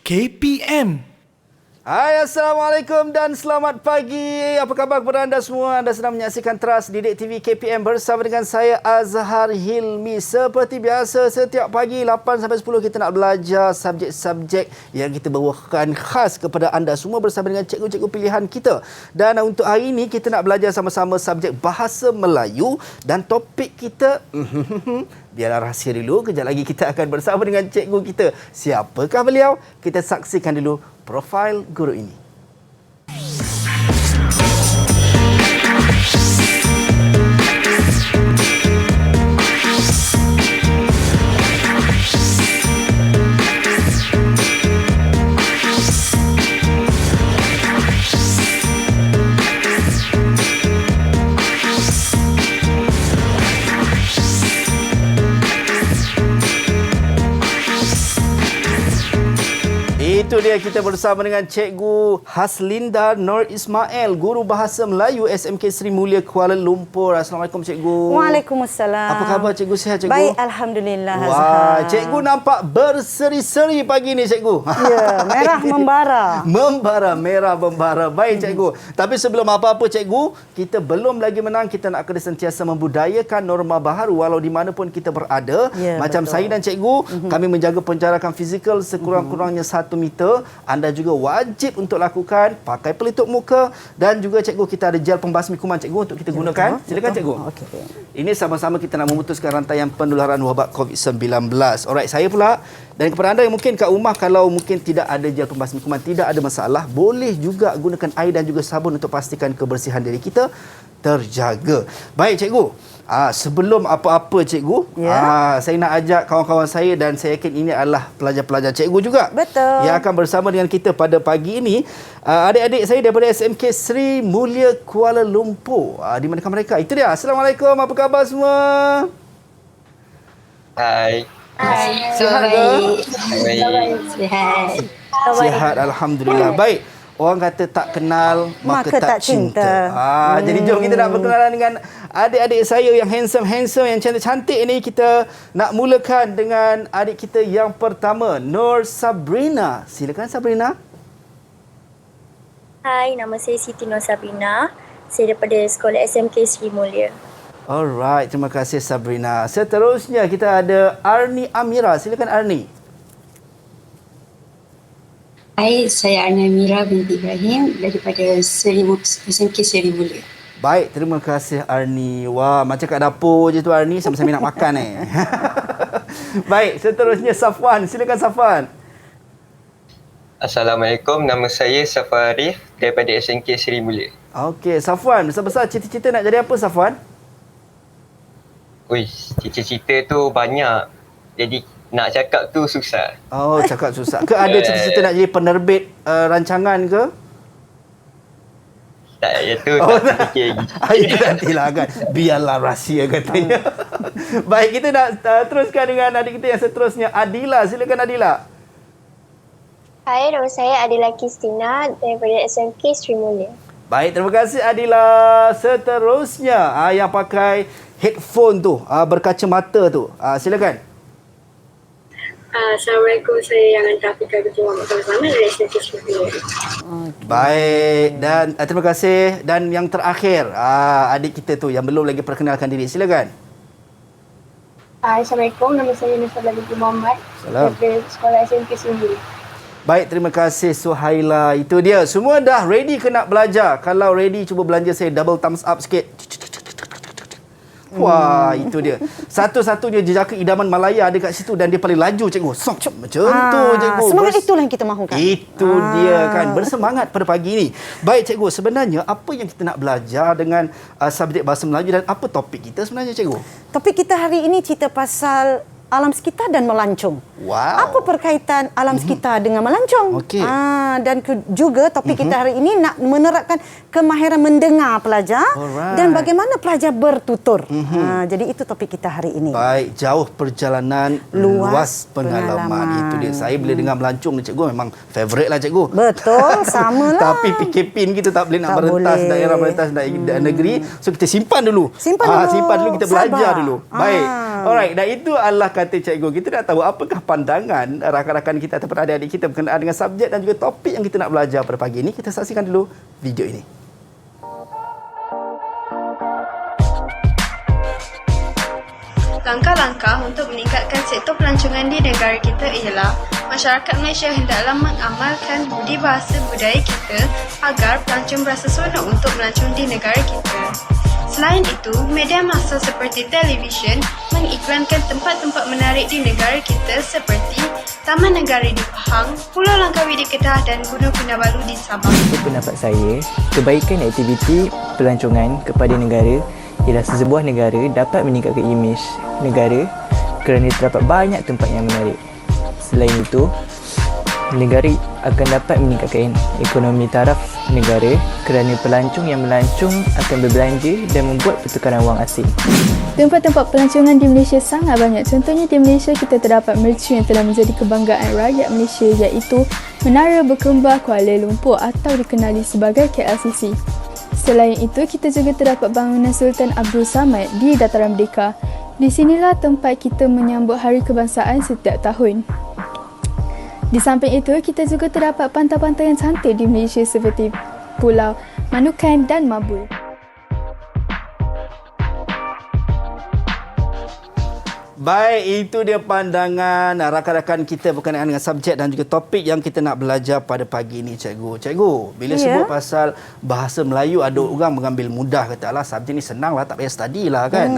KPM. Hai, Assalamualaikum dan selamat pagi. Apa khabar kepada anda semua? Anda sedang menyaksikan Teras Didik TV KPM bersama dengan saya Azhar Hilmi. Seperti biasa, setiap pagi 8 sampai 10 kita nak belajar subjek-subjek yang kita bawakan khas kepada anda semua bersama dengan cikgu-cikgu pilihan kita. Dan untuk hari ini kita nak belajar sama-sama subjek Bahasa Melayu dan topik kita biarlah rahsia dulu. Kejap lagi kita akan bersama dengan cikgu kita. Siapakah beliau? Kita saksikan dulu profil guru ini. Itu dia, kita bersama dengan Cikgu Haslinda Nur Ismail, Guru Bahasa Melayu SMK Seri Mulia Kuala Lumpur. Assalamualaikum Cikgu. Waalaikumsalam. Apa khabar Cikgu, sihat Cikgu? Baik, Alhamdulillah. Wah, Cikgu nampak berseri-seri pagi ni Cikgu. Ya, merah membara. Membara, merah membara. Baik Cikgu. Tapi sebelum apa-apa Cikgu, kita belum lagi menang. Kita nak kena sentiasa membudayakan norma baharu walau di mana pun kita berada. Ya, Macam betul. saya dan Cikgu, kami menjaga penjarakan fizikal sekurang-kurangnya 1 meter. Anda juga wajib untuk lakukan pakai pelitup muka dan juga Cikgu kita ada gel pembasmi kuman Cikgu untuk kita gunakan. Silakan Cikgu. Okey. Ini sama-sama kita nak memutuskan rantaian penularan wabak COVID-19. Alright, saya pula dan kepada anda yang mungkin kat rumah kalau mungkin tidak ada gel pembasmi kuman, tidak ada masalah, boleh juga gunakan air dan juga sabun untuk pastikan kebersihan diri kita terjaga. Baik Cikgu. Sebelum apa-apa Cikgu, saya nak ajak kawan-kawan saya dan saya yakin ini adalah pelajar-pelajar Cikgu juga. Betul. Yang akan bersama dengan kita pada pagi ini. Adik-adik saya daripada SMK Seri Mulia Kuala Lumpur. Di manakah mereka? Itu dia. Assalamualaikum. Apa khabar semua? Hai. Sihat ke? Baik. Sihat. Sihat, Alhamdulillah. Baik. Orang kata tak kenal, maka tak cinta. Jadi jom kita nak berkenalan dengan adik-adik saya yang handsome, yang cantik-cantik ini. Kita nak mulakan dengan adik kita yang pertama, Nur Sabrina. Silakan Sabrina. Hai, nama saya Siti Nur Sabrina. Saya daripada Sekolah SMK Seri Mulia. Alright, terima kasih Sabrina. Seterusnya kita ada Arni Amira. Silakan Arni. Hai, saya Arni Amira binti Ibrahim daripada SMK Seri Mulia. Baik, terima kasih Arni. Wah, macam kat dapur je tu Arni, sambil-sambil nak makan Baik, seterusnya Safwan. Silakan Safwan. Assalamualaikum, nama saya Safari daripada SMK Seri Mulia. Okey, Safwan, besar-besar cita-cita nak jadi apa Safwan? Ui, cita-cita tu banyak. Jadi nak cakap tu susah. Oh, cakap susah. Ke ada cita-cita nak jadi penerbit rancangan ke? Tak, itu tak fikir lagi. Itu nantilah kan. Biarlah rahsia katanya. Baik, kita nak teruskan dengan adik kita yang seterusnya, Adila. Silakan Adila. Hai, nama saya Adila Kristina daripada SMK Seri Mulia. Baik, terima kasih Adila. Seterusnya, yang pakai headphone tu, berkacamata tu. Silakan. Assalamualaikum, saya yang hantar Afrika Binti Muhammad sama-sama dari SMK Seri Mulia. Baik, dan terima kasih. Dan yang terakhir, adik kita tu yang belum lagi perkenalkan diri. Silakan. Assalamualaikum, nama saya Nusabah binti Muhammad daripada Sekolah SMK Seri Mulia. Baik, terima kasih Suhaila. Itu dia. Semua dah ready ke nak belajar? Kalau ready, cuba belanja saya double thumbs up sikit. Wah, itu dia. Satu-satunya jejaka idaman Malaya ada kat situ dan dia paling laju Cikgu. Macam tu Cikgu. Semangat itulah yang kita mahukan. Itu dia kan. Bersemangat pada pagi ini. Baik Cikgu, sebenarnya apa yang kita nak belajar dengan subjek Bahasa Melayu dan apa topik kita sebenarnya Cikgu? Topik kita hari ini cerita pasal alam sekitar dan melancong. Wow. Apa perkaitan alam sekitar dengan melancong? Okey. Dan juga topik kita hari ini nak menerapkan kemahiran mendengar pelajar Alright. dan bagaimana pelajar bertutur. Jadi itu topik kita hari ini. Baik, jauh perjalanan, luas pengalaman. Itu dia. Saya bila dengar melancong ni cikgu memang favourite lah cikgu. Betul, sama lah. Tapi PKP kita tak boleh nak Tak merentas boleh. daerah, merentas negeri. So kita simpan dulu. Simpan dulu. Kita belajar Sabar. dulu. Baik. Alright, dan itu adalah kata cikgu. Kita nak tahu apakah pandangan rakan-rakan kita ataupun adik-adik kita berkenaan dengan subjek dan juga topik yang kita nak belajar pada pagi ini. Kita saksikan dulu video ini. Langkah-langkah untuk meningkatkan sektor pelancongan di negara kita ialah masyarakat Malaysia hendaklah mengamalkan budi bahasa budaya kita agar pelancong berasa seronok untuk melancong di negara kita. Selain itu, media massa seperti televisyen mengiklankan tempat-tempat menarik di negara kita seperti Taman Negara di Pahang, Pulau Langkawi di Kedah dan Gunung Kinabalu di Sabah. Untuk pendapat saya, kebaikan aktiviti pelancongan kepada negara ialah sebuah negara dapat meningkatkan imej negara kerana terdapat banyak tempat yang menarik. Selain itu, negara akan dapat meningkatkan ekonomi taraf negara kerana pelancong yang melancong akan berbelanja dan membuat pertukaran wang asing. Tempat-tempat pelancongan di Malaysia sangat banyak. Contohnya di Malaysia kita terdapat mercu yang telah menjadi kebanggaan rakyat Malaysia iaitu Menara Berkembar Kuala Lumpur atau dikenali sebagai KLCC. Selain itu, kita juga terdapat bangunan Sultan Abdul Samad di Dataran Merdeka. Di sinilah tempat kita menyambut Hari Kebangsaan setiap tahun. Di samping itu, kita juga terdapat pantai-pantai yang cantik di Malaysia seperti Pulau Manukan dan Mabul. Baik, itu dia pandangan rakan-rakan kita berkenaan dengan subjek dan juga topik yang kita nak belajar pada pagi ini, cikgu. Cikgu, bila sebut pasal bahasa Melayu, ada orang mengambil mudah, kata alah subjek ni senang lah, tak payah study lah kan.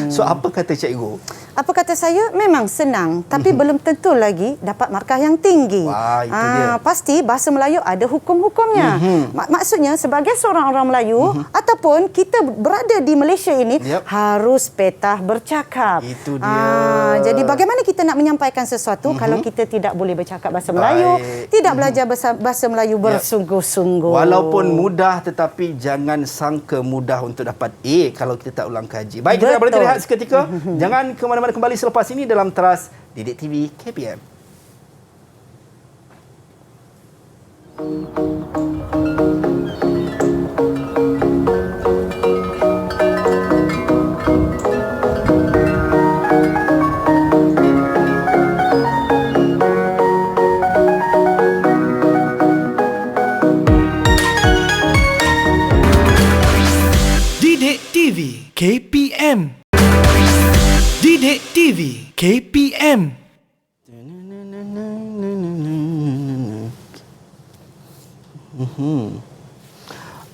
So, apa kata cikgu? Apa kata saya, memang senang tapi belum tentu lagi dapat markah yang tinggi. Wah, itu dia. Pasti bahasa Melayu ada hukum-hukumnya. Maksudnya sebagai seorang orang Melayu ataupun kita berada di Malaysia ini harus petah bercakap. Itu dia. Jadi bagaimana kita nak menyampaikan sesuatu kalau kita tidak boleh bercakap bahasa Melayu, tidak belajar bahasa Melayu bersungguh-sungguh. Walaupun mudah tetapi jangan sangka mudah untuk dapat A kalau kita tak ulang kaji. Baik, kita berhenti rehat seketika. Jangan ke mana-mana, kembali selepas ini dalam Teras Didik TV KPM. Didik TV KPM. Didik TV KPM.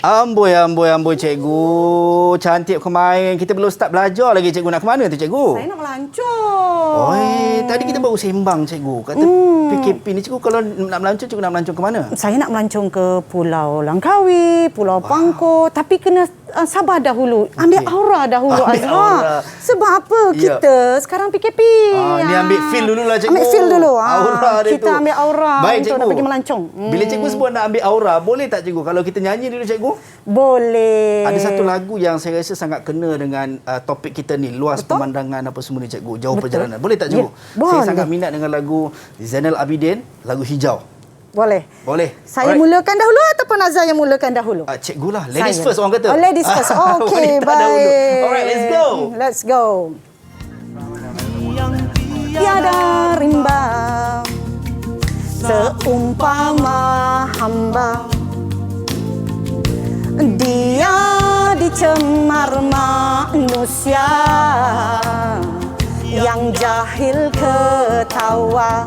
Amboi cikgu. Cantik kemarin. Kita belum start belajar lagi cikgu. Nak ke mana tu cikgu? Saya nak melancong. Tadi kita baru sembang cikgu. Kata PKP ni cikgu kalau nak melancong, cikgu nak melancong ke mana? Saya nak melancong ke Pulau Langkawi, Pulau Pangkor, tapi kena sabar dahulu. Ambil aura dahulu, Azhar. Sebab apa kita sekarang PKP? Ni ambil feel dulu lah cikgu. Ambil feel dulu. Aura dia kita tu. ambil aura Baik, untuk cikgu. nak pergi melancong. Bila cikgu sebut nak ambil aura, boleh tak cikgu kalau kita nyanyi dulu cikgu? Boleh. Ada satu lagu yang saya rasa sangat kena dengan topik kita ni, luas pemandangan apa semua ni cikgu, jauh perjalanan. Boleh tak cikgu? Saya sangat minat dengan lagu Zainal Abidin, lagu Hijau. Boleh. Boleh. Saya mulakan dahulu ataupun Azhar yang mulakan dahulu? Cikgu lah. Ladies first orang kata. Oh, ladies first. Okey, baik. Alright, let's go. Let's go. Tiada rimba seumpama hamba, dia dicemar manusia yang jahil ketawa.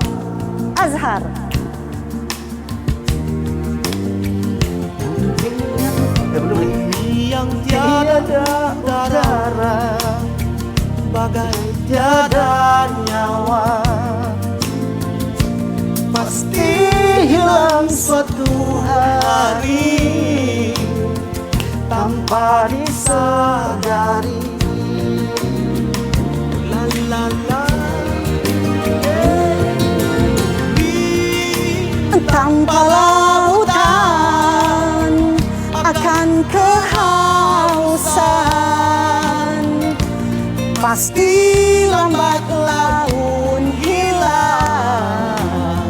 Azhar. Yang tiada udara, bagai tiada nyawa, pasti hilang suatu hari tanpa disadari. La la la. Tanpa lautan Pasti lambat laun hilang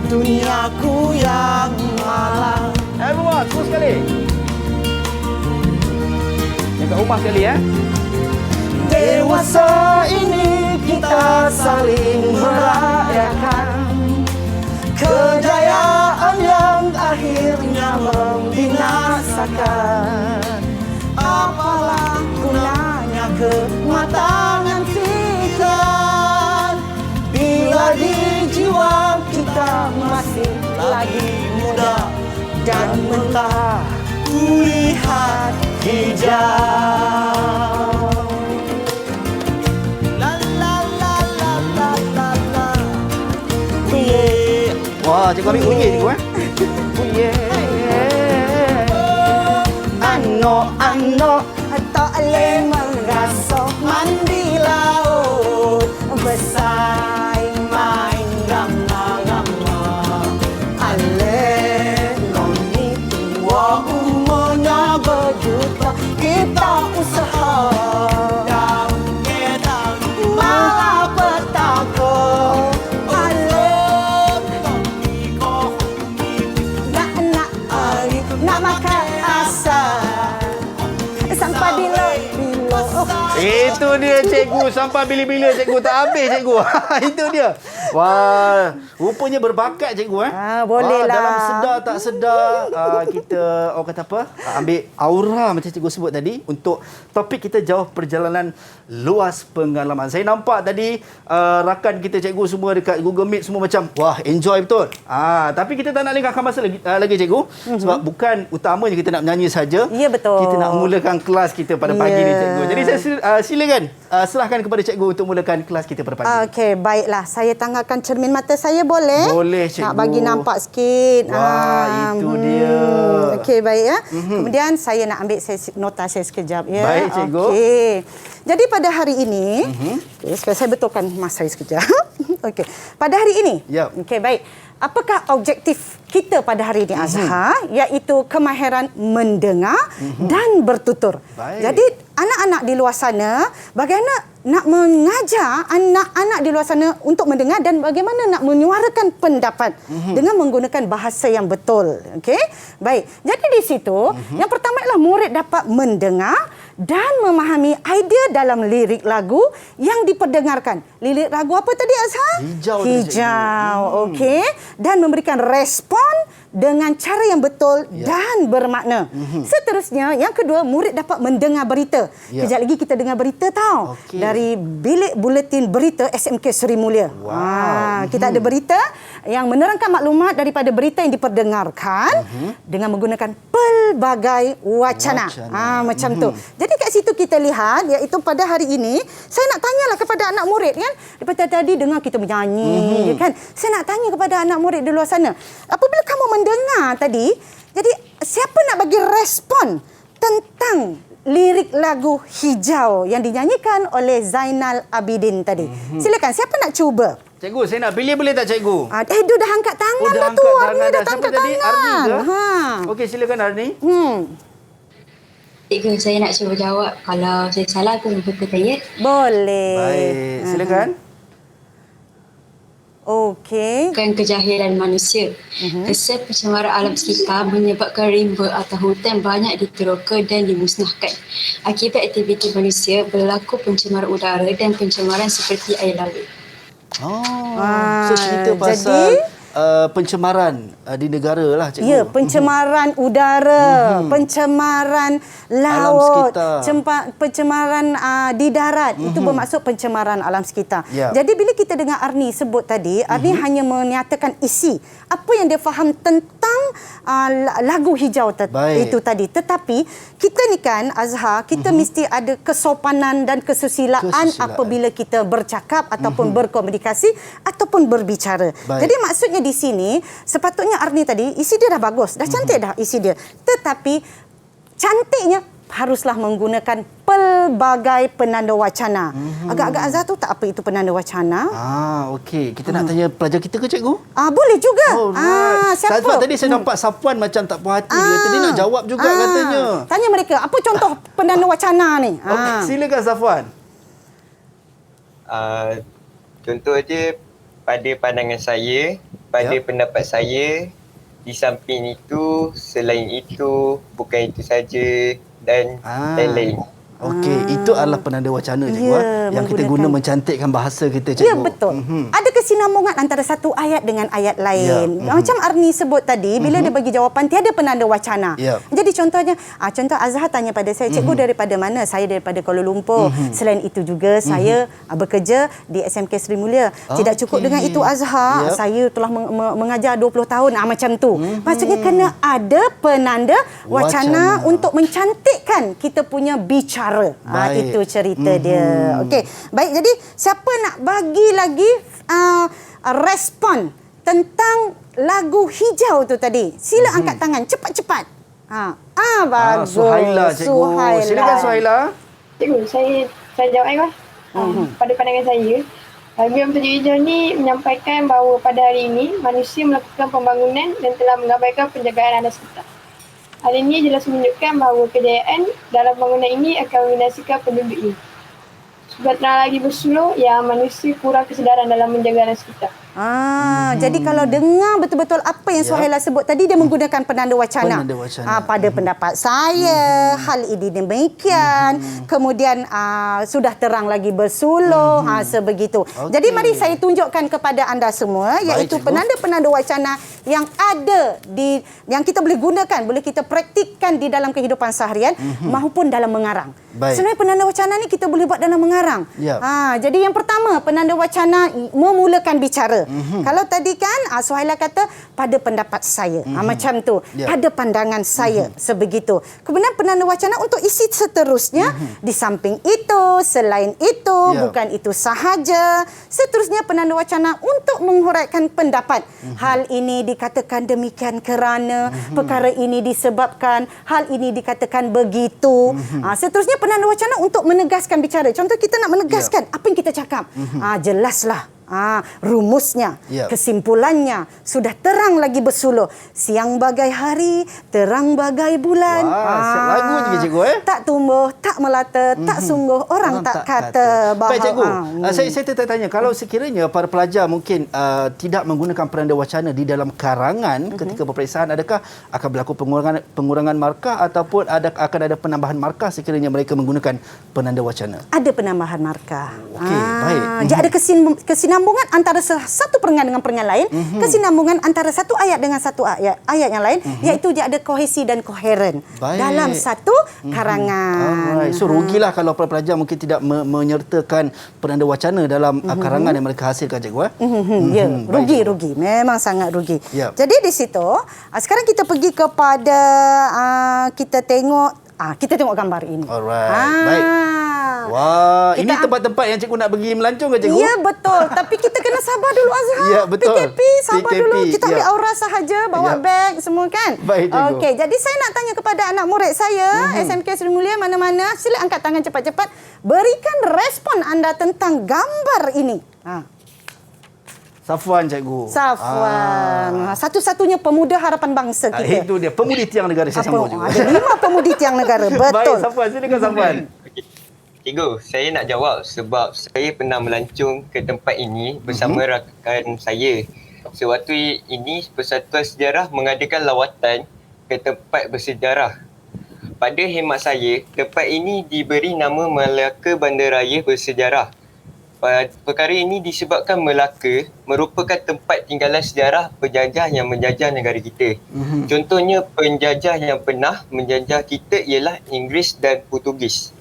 duniaku yang malang. Everyone, terus sekali. Yang kat rumah sekali ya. Dewasa ini kita saling merayakan kejayaan yang akhirnya membinasakan. Apalah gunanya kematangan pikiran bila di jiwa kita masih lagi muda dan mentah kulihat hijau. Wah, cikgu ambil bunyi cikgu Bunyi. Ano tak boleh merasuk mandi laut bersaing main gama-gama. Ale noni tua umurnya berjuta kita usaha malah petaka. Nak makan asal sampai bila-bila. Itu dia cikgu. Sampai bila-bila cikgu. Tak habis cikgu. Itu dia. Wah, rupanya berbakat cikgu boleh lah. Dalam sedar tak sedar kita orang kata apa? Ambil aura macam cikgu sebut tadi untuk topik kita jauh perjalanan luas pengalaman. Saya nampak tadi rakan kita cikgu semua dekat Google Meet semua macam wah, enjoy betul. Tapi kita tak nak lengahkan masa lagi cikgu. Sebab bukan utamanya kita nak menyanyi saja. Ya, betul. Kita nak mulakan kelas kita pada pagi ni cikgu. Jadi saya silakan serahkan kepada cikgu untuk mulakan kelas kita pada pagi. Okey, baiklah. Saya tanggalkan cermin mata saya boleh? Boleh, cikgu. Nak bagi nampak sikit. Wah, itu dia. Okey, baik ya. Kemudian saya nak ambil nota saya sekejap ya. Baik, cikgu. Okey. Jadi pada hari ini, supaya saya betulkan masa saya sekejap. Okey. Pada hari ini. Yep. Okey, baik. Apakah objektif kita pada hari ini Azhar? Iaitu kemahiran mendengar dan bertutur. Baik. Jadi anak-anak di luar sana, bagaimana nak mengajar anak-anak di luar sana untuk mendengar dan bagaimana nak menyuarakan pendapat dengan menggunakan bahasa yang betul. Okey? Baik. Jadi di situ, yang pertama ialah murid dapat mendengar dan memahami idea dalam lirik lagu yang diperdengarkan. Lirik lagu apa tadi Azhar? Hijau. Hijau. Okey. Dan memberikan respon dengan cara yang betul dan bermakna. Seterusnya, yang kedua, murid dapat mendengar berita. Kejap lagi kita dengar berita tau. Okey. Dari Bilik Buletin Berita SMK Seri Mulia. Wow. Kita ada berita yang menerangkan maklumat daripada berita yang diperdengarkan dengan menggunakan pelbagai wacana. Macam tu. Jadi kat situ kita lihat, iaitu pada hari ini, saya nak tanyalah kepada anak murid kan. Daripada tadi dengar kita menyanyi kan. Saya nak tanya kepada anak murid di luar sana. Apabila kamu mendengar tadi, jadi siapa nak bagi respon tentang lirik lagu Hijau yang dinyanyikan oleh Zainal Abidin tadi? Silakan, siapa nak cuba? Cikgu, saya nak pilih boleh tak cikgu? Dia dah angkat tangan dah tu. Arni dah angkat tangan. Okey, silakan Arni. Cikgu, saya nak cuba jawab. Kalau saya salah, aku betulkan ya. Boleh. Baik, silakan. Okey. Bukan kejahilan manusia. Kesan pencemaran alam sekitar menyebabkan rimba atau hutan banyak diteroka dan dimusnahkan. Akibat aktiviti manusia berlaku pencemaran udara dan pencemaran seperti air laut. So cerita pasal pencemaran di negara lah cikgu. Ya, pencemaran udara, pencemaran laut, pencemaran di darat. Itu bermaksud pencemaran alam sekitar. Jadi bila kita dengar Arni sebut tadi, Arni hanya menyatakan isi apa yang dia faham tentang lagu Hijau itu tadi. Tetapi kita ni kan Azhar, kita mesti ada kesopanan dan kesusilaan apabila kita bercakap ataupun berkomunikasi ataupun berbicara. Jadi maksudnya di sini sepatutnya Arni tadi isi dia dah bagus, dah cantik dah isi dia. Tetapi cantiknya haruslah menggunakan pelbagai penanda wacana. Agak-agak Azhar tu tak apa itu penanda wacana. Okey. Kita nak tanya pelajar kita ke cikgu? Boleh juga. Siapa? Tadi saya nampak Safwan macam tak puas hati. Dia tadi nak jawab juga katanya. Tanya mereka, apa contoh penanda wacana ni? Okey, silakan Safwan. Contoh je, pada pandangan saya, pada pendapat saya, di samping itu, selain itu, bukan itu saja dan lain-lain. Okey, itu adalah penanda wacana cikgu yang kita guna mencantikkan bahasa kita cikgu. Ya, betul. Ada kesinambungan antara satu ayat dengan ayat lain. Macam Arni sebut tadi, bila dia bagi jawapan tiada penanda wacana. Jadi contohnya, contoh Azhar tanya pada saya, cikgu daripada mana? Saya daripada Kuala Lumpur. Selain itu juga saya bekerja di SMK Sri Mulia. Tidak cukup dengan itu Azhar, saya telah mengajar 20 tahun macam tu. Maksudnya kena ada penanda wacana untuk mencantikkan kita punya bicara. Itu cerita dia. Okey. Baik, jadi siapa nak bagi lagi respon tentang lagu hijau tu tadi? Sila angkat tangan cepat-cepat. Bagus. Suhaila cikgu. Silakan Suhaila. Cikgu, saya jawab pada pandangan saya, lagu yang bertajuk hijau ni menyampaikan bahawa pada hari ini manusia melakukan pembangunan dan telah mengabaikan penjagaan alam sekitar. Hal ini jelas menunjukkan bahawa kejayaan dalam pembangunan ini akan membinasakan penduduk ini. Sebab telah lagi bersuluh yang manusia kurang kesedaran dalam menjaga alam sekitar. Jadi kalau dengar betul-betul apa yang Suhaila sebut tadi, dia menggunakan penanda wacana. Pada pendapat saya, hal ini demikian. Kemudian sudah terang lagi bersuluh, sebegitu. Jadi mari saya tunjukkan kepada anda semua, iaitu penanda-penanda wacana yang ada yang kita boleh gunakan, boleh kita praktikkan di dalam kehidupan seharian maupun dalam mengarang. Sebenarnya penanda wacana ni kita boleh buat dalam mengarang. Jadi yang pertama, penanda wacana memulakan bicara. Kalau tadi kan Suhaila kata pada pendapat saya, macam tu, pada pandangan saya, sebegitu. Kemudian penanda wacana untuk isi seterusnya, di samping itu, selain itu, bukan itu sahaja. Seterusnya penanda wacana untuk menguraikan pendapat. Hal ini dikatakan demikian kerana perkara ini disebabkan, hal ini dikatakan begitu. Seterusnya penanda wacana untuk menegaskan bicara. Contoh kita nak menegaskan apa yang kita cakap. Jelaslah. Rumusnya, kesimpulannya sudah terang lagi bersuluh. Siang bagai hari, terang bagai bulan. Lagu juga cikgu tak tumbuh, tak melata, tak sungguh orang tak kata bahawa. Baik cikgu, saya tertanya, kalau sekiranya para pelajar mungkin tidak menggunakan penanda wacana di dalam karangan ketika peperiksaan, adakah akan berlaku pengurangan markah ataupun akan ada penambahan markah sekiranya mereka menggunakan penanda wacana? Ada penambahan markah. Okey, baik. Jadi ada kesinambungan antara satu perangan dengan perangan lain, kesinambungan antara satu ayat dengan satu ayat yang lain, iaitu dia ada kohesi dan koheren dalam satu karangan. So rugilah kalau para pelajar mungkin tidak menyertakan penanda wacana dalam karangan yang mereka hasilkan cikgu. Rugi, memang sangat rugi. Jadi di situ sekarang kita pergi kepada kita tengok gambar ini. Baik. Wah, ini tempat-tempat yang cikgu nak pergi melancong ke cikgu? Ya, betul. Tapi kita kena sabar dulu Azhar. Ya, betul. PKP, sabar dulu. Kita ambil aura sahaja, bawa beg semua kan? Baik, cikgu. Okey, jadi saya nak tanya kepada anak murid saya, SMK Sri Mulia mana-mana, sila angkat tangan cepat-cepat. Berikan respon anda tentang gambar ini. Safwan cikgu. Safwan. Satu-satunya pemuda harapan bangsa kita. Itu dia, pemudi tiang negara saya sambung cikgu. Ada 5 pemudi tiang negara. Betul. Baik, Safwan. Silakan Safwan. Cikgu, saya nak jawab sebab saya pernah melancong ke tempat ini bersama rakan saya. Sewaktu ini Persatuan Sejarah mengadakan lawatan ke tempat bersejarah. Pada hemat saya, tempat ini diberi nama Melaka Bandaraya Bersejarah. Perkara ini disebabkan Melaka merupakan tempat tinggalan sejarah penjajah yang menjajah negara kita. Contohnya penjajah yang pernah menjajah kita ialah Inggeris dan Portugis.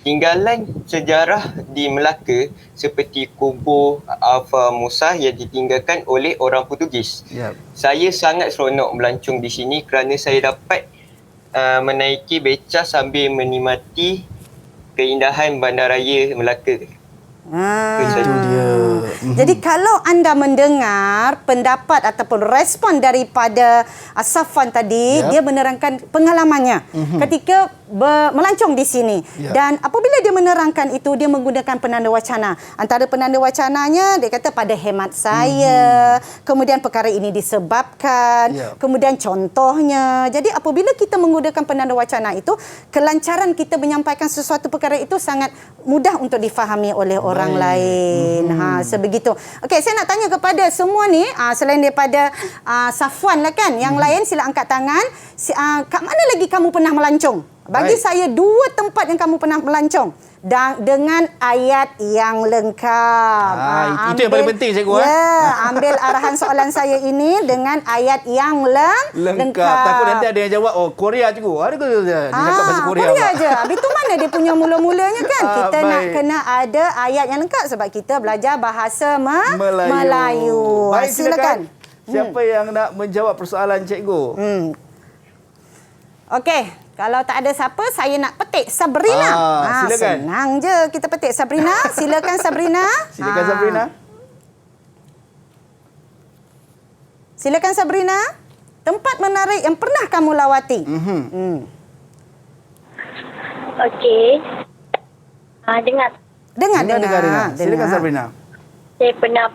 Tinggalan sejarah di Melaka seperti kubur Alfa Musa yang ditinggalkan oleh orang Portugis. Saya sangat seronok melancong di sini kerana saya dapat menaiki beca sambil menikmati keindahan bandaraya Melaka. Itu dia. Jadi kalau anda mendengar pendapat ataupun respon daripada Safwan tadi, dia menerangkan pengalamannya ketika melancong di sini. Dan apabila dia menerangkan itu, dia menggunakan penanda wacana. Antara penanda wacananya, dia kata pada hemat saya, kemudian perkara ini disebabkan, kemudian contohnya. Jadi apabila kita menggunakan penanda wacana itu, kelancaran kita menyampaikan sesuatu perkara itu sangat mudah untuk difahami oleh orang orang lain. Sebegitu. Okey, saya nak tanya kepada semua ni, selain daripada Safwan lah kan, yang lain sila angkat tangan. Kat mana lagi kamu pernah melancong? Bagi saya 2 tempat yang kamu pernah melancong. Dengan ayat yang lengkap. Itu yang paling penting, cikgu. Ambil arahan soalan saya ini dengan ayat yang lengkap. Takut nanti ada yang jawab, oh Korea, cikgu. Ada ke dia cakap bahasa Korea? Korea je. Habis tu mana dia punya mula-mulanya kan? Kita nak kena ada ayat yang lengkap sebab kita belajar bahasa Melayu. Baik, silakan. Siapa yang nak menjawab persoalan cikgu? Okey. Kalau tak ada siapa, saya nak petik Sabrina. Silakan. Senang je kita petik Sabrina. Silakan Sabrina. Silakan Sabrina. Silakan Sabrina. Tempat menarik yang pernah kamu lawati. Okey. Dengar. Silakan Sabrina. Saya pernah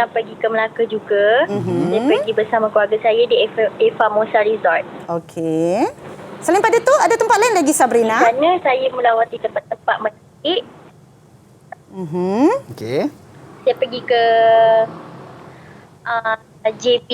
pergi ke Melaka juga. Saya pergi bersama keluarga saya di Eva Mosa Resort. Okey. Selain pada tu, ada tempat lain lagi Sabrina? Di sana saya melawati tempat-tempat menarik. Okey. Saya pergi ke JB,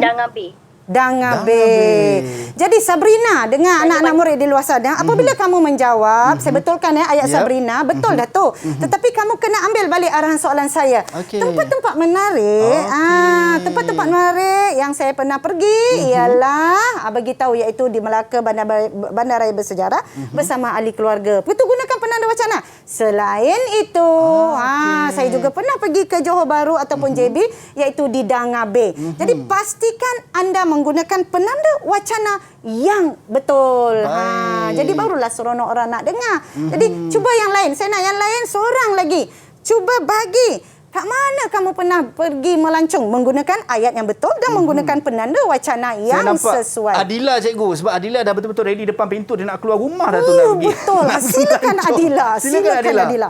Danga Bay. Danga Bay. Jadi Sabrina, dengar anak-anak murid di luar sana, apabila kamu menjawab, saya betulkan ayat Sabrina, betul dah tu. Tetapi kamu kena ambil balik arahan soalan saya. Tempat-tempat menarik, tempat-tempat menarik yang saya pernah pergi ialah bagi tahu iaitu di Melaka, Bandaraya Bersejarah bersama ahli keluarga. Itu gunakan penanda wacana. Selain itu, saya juga pernah pergi ke Johor Bahru ataupun JB iaitu di Danga Bay. Jadi pastikan anda menggunakan penanda wacana yang betul. Jadi barulah seronok orang nak dengar. Jadi cuba yang lain. Saya nak yang lain seorang lagi. Cuba bagi. Kat mana kamu pernah pergi melancong menggunakan ayat yang betul dan menggunakan penanda wacana yang sesuai. Adila, cikgu. Sebab Adila dah betul-betul ready depan pintu. Dia nak keluar rumah dah tu nak pergi. Betul. Silakan Adila. Silakan Adila.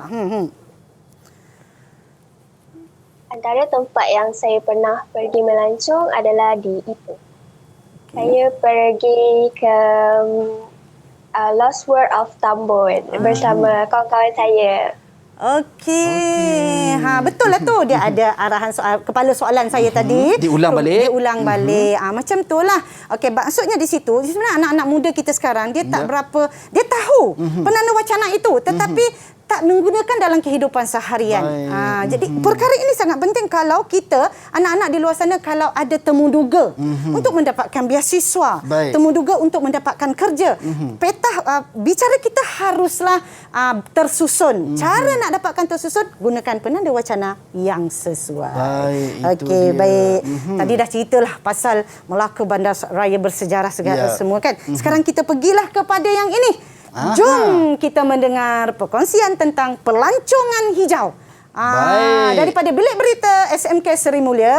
Antara tempat yang saya pernah pergi melancong adalah di Ipoh. Saya pergi ke Lost World of Tambun bersama kawan-kawan saya. Okey. Betul lah tu. Dia ada arahan kepala soalan saya tadi. Diulang balik. Macam tu lah. Okey, maksudnya di situ, sebenarnya anak-anak muda kita sekarang, dia tak berapa, dia tahu penanda wacana itu. Tetapi tak menggunakan dalam kehidupan seharian. Jadi perkara ini sangat penting kalau kita, anak-anak di luar sana, kalau ada temuduga untuk mendapatkan beasiswa, temuduga untuk mendapatkan kerja, peta bicara kita haruslah tersusun. Cara nak dapatkan tersusun, gunakan penanda wacana yang sesuai. Okey, baik. Tadi dah ceritalah pasal Melaka Bandaraya Bersejarah semua kan. Sekarang kita pergilah kepada yang ini. Jom kita mendengar perkongsian tentang pelancongan hijau. Daripada Bilik Berita SMK Seri Mulia,